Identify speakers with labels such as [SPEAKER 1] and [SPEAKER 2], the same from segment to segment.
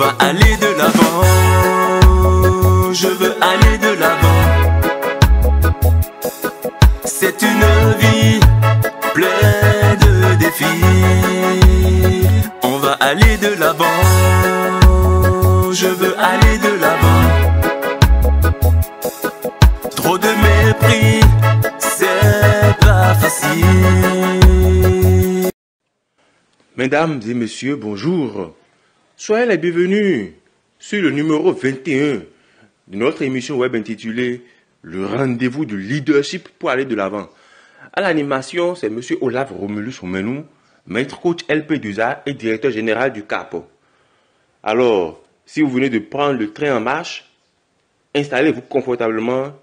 [SPEAKER 1] va aller de l'avant, je veux aller de l'avant. C'est une vie pleine de défis. On va aller de l'avant, je veux aller de l'avant. Trop de mépris, c'est pas facile.
[SPEAKER 2] Mesdames et messieurs, bonjour. Soyez les bienvenus sur le numéro 21 de notre émission web intitulée Le rendez-vous du leadership pour aller de l'avant. À l'animation, c'est M. Olaf Romulus Omenou, maître coach LP2A et directeur général du CAP. Alors, si vous venez de prendre le train en marche, installez-vous confortablement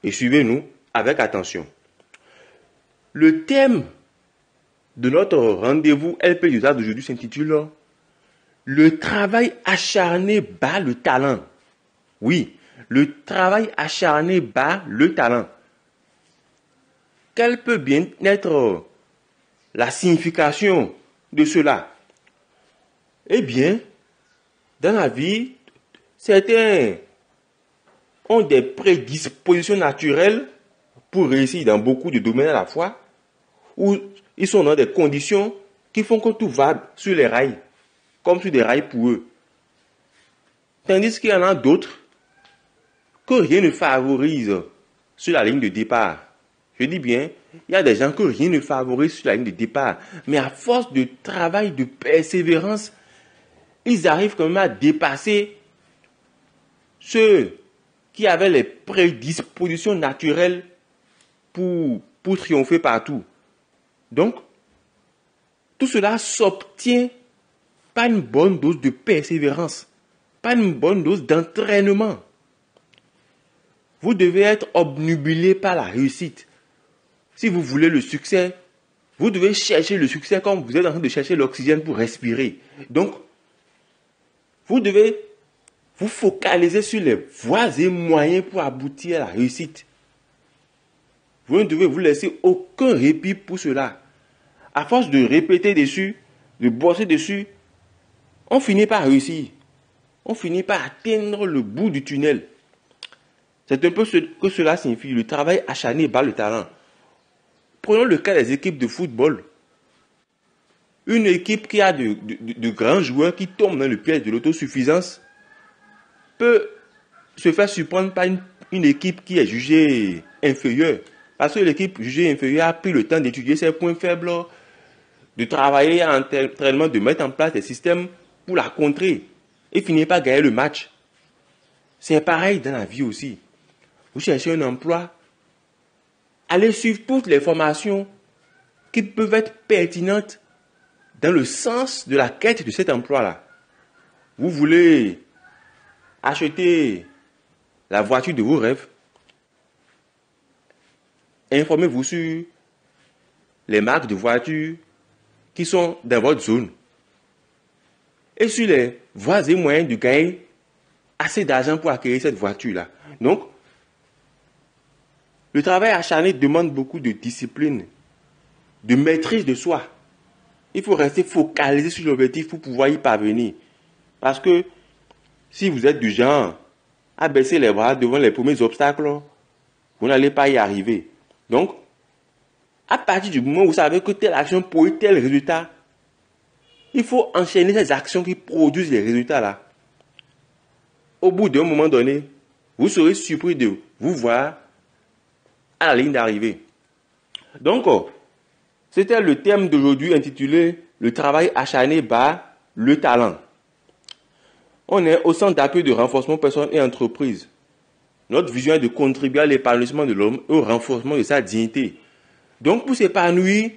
[SPEAKER 2] et suivez-nous avec attention. Le thème de notre rendez-vous LP2A d'aujourd'hui s'intitule « Le travail acharné bat le talent ». Oui, le travail acharné bat le talent. Quelle peut bien être la signification de cela? Eh bien, dans la vie, certains ont des prédispositions naturelles pour réussir dans beaucoup de domaines à la fois, où ils sont dans des conditions qui font que tout va sur les rails, comme sur des rails pour eux. Tandis qu'il y en a d'autres que rien ne favorise sur la ligne de départ. Je dis bien, il y a des gens que rien ne favorise sur la ligne de départ, mais à force de travail, de persévérance, ils arrivent quand même à dépasser ceux qui avaient les prédispositions naturelles pour triompher partout. Donc, tout cela s'obtient par une bonne dose de persévérance, par une bonne dose d'entraînement. Vous devez être obnubilé par la réussite. Si vous voulez le succès, vous devez chercher le succès comme vous êtes en train de chercher l'oxygène pour respirer. Donc, vous devez vous focaliser sur les voies et moyens pour aboutir à la réussite. Vous ne devez vous laisser aucun répit pour cela. À force de répéter dessus, de bosser dessus, on finit par réussir. On finit par atteindre le bout du tunnel. C'est un peu ce que cela signifie. Le travail acharné bat le talent. Prenons le cas des équipes de football. Une équipe qui a de grands joueurs qui tombent dans le piège de l'autosuffisance peut se faire surprendre par une équipe qui est jugée inférieure. Parce que l'équipe jugée inférieure a pris le temps d'étudier ses points faibles, de travailler en entraînement, de mettre en place des systèmes pour la contrer et finir par gagner le match. C'est pareil dans la vie aussi. Vous cherchez un emploi, allez suivre toutes les formations qui peuvent être pertinentes dans le sens de la quête de cet emploi-là. Vous voulez acheter la voiture de vos rêves, informez-vous sur les marques de voitures qui sont dans votre zone et sur les voies et moyens de gagner assez d'argent pour acquérir cette voiture-là. Donc, le travail acharné demande beaucoup de discipline, de maîtrise de soi. Il faut rester focalisé sur l'objectif pour pouvoir y parvenir. Parce que si vous êtes du genre à baisser les bras devant les premiers obstacles, vous n'allez pas y arriver. Donc, à partir du moment où vous savez que telle action produit tel résultat, il faut enchaîner ces actions qui produisent les résultats là. Au bout d'un moment donné, vous serez surpris de vous voir à la ligne d'arrivée. Donc, c'était le thème d'aujourd'hui intitulé « Le travail acharné bat le talent ». On est au centre d'appui de renforcement personnel et entreprise. Notre vision est de contribuer à l'épanouissement de l'homme et au renforcement de sa dignité. Donc, pour s'épanouir,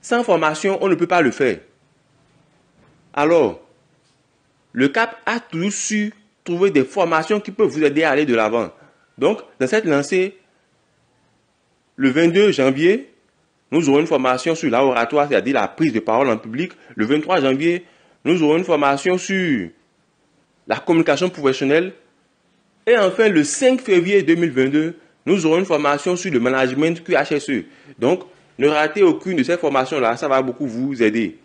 [SPEAKER 2] sans formation, on ne peut pas le faire. Alors, le CAP a toujours su trouver des formations qui peuvent vous aider à aller de l'avant. Donc, dans cette lancée, le 22 janvier, nous aurons une formation sur l'oratoire, c'est-à-dire la prise de parole en public. Le 23 janvier, nous aurons une formation sur la communication professionnelle. Et enfin, le 5 février 2022, nous aurons une formation sur le management QHSE. Donc, ne ratez aucune de ces formations-là, ça va beaucoup vous aider.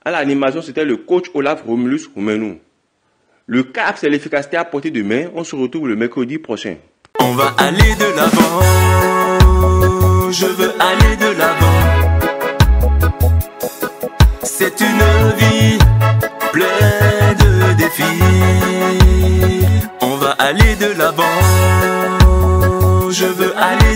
[SPEAKER 2] À l'animation, c'était le coach Olaf Romulus Romenou. Le cap, c'est l'efficacité à portée de main. On se retrouve le mercredi prochain.
[SPEAKER 1] On va aller de l'avant. Je veux aller de l'avant. C'est une vie pleine de défis. On va aller de l'avant. Je veux aller